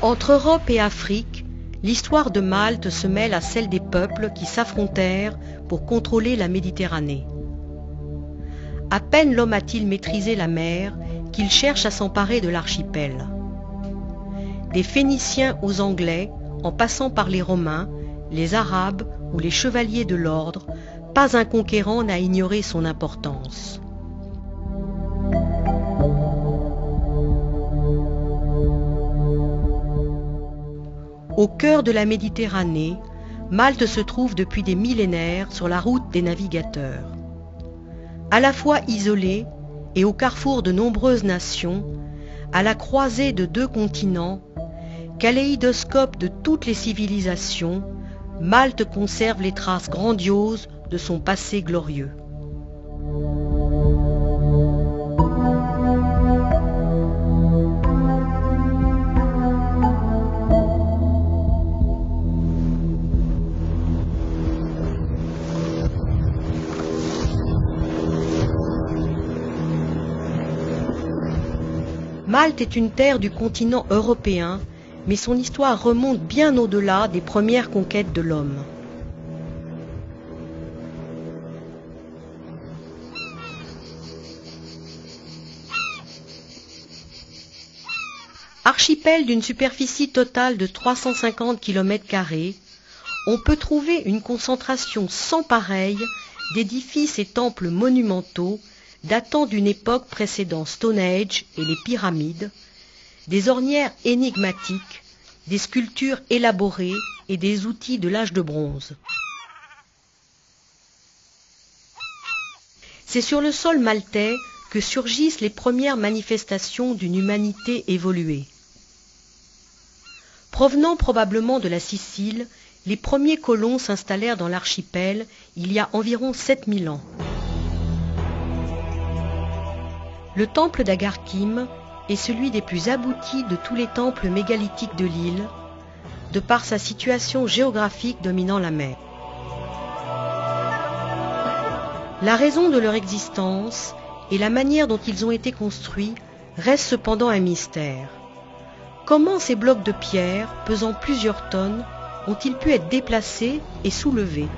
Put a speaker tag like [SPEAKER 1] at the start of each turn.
[SPEAKER 1] Entre Europe et Afrique, l'histoire de Malte se mêle à celle des peuples qui s'affrontèrent pour contrôler la Méditerranée. À peine l'homme a-t-il maîtrisé la mer qu'il cherche à s'emparer de l'archipel. Des Phéniciens aux Anglais, en passant par les Romains, les Arabes ou les chevaliers de l'ordre, pas un conquérant n'a ignoré son importance. Au cœur de la Méditerranée, Malte se trouve depuis des millénaires sur la route des navigateurs. À la fois isolée et au carrefour de nombreuses nations, à la croisée de deux continents, kaléidoscope de toutes les civilisations, Malte conserve les traces grandioses de son passé glorieux. Malte est une terre du continent européen, mais son histoire remonte bien au-delà des premières conquêtes de l'homme. Archipel d'une superficie totale de 350 km², on peut trouver une concentration sans pareille d'édifices et temples monumentaux datant d'une époque précédant Stone Age et les pyramides, des ornières énigmatiques, des sculptures élaborées et des outils de l'âge de bronze. C'est sur le sol maltais que surgissent les premières manifestations d'une humanité évoluée. Provenant probablement de la Sicile, les premiers colons s'installèrent dans l'archipel il y a environ 7000 ans. Le temple d'Agarkim est celui des plus aboutis de tous les temples mégalithiques de l'île, de par sa situation géographique dominant la mer. La raison de leur existence et la manière dont ils ont été construits restent cependant un mystère. Comment ces blocs de pierre, pesant plusieurs tonnes, ont-ils pu être déplacés et soulevés ?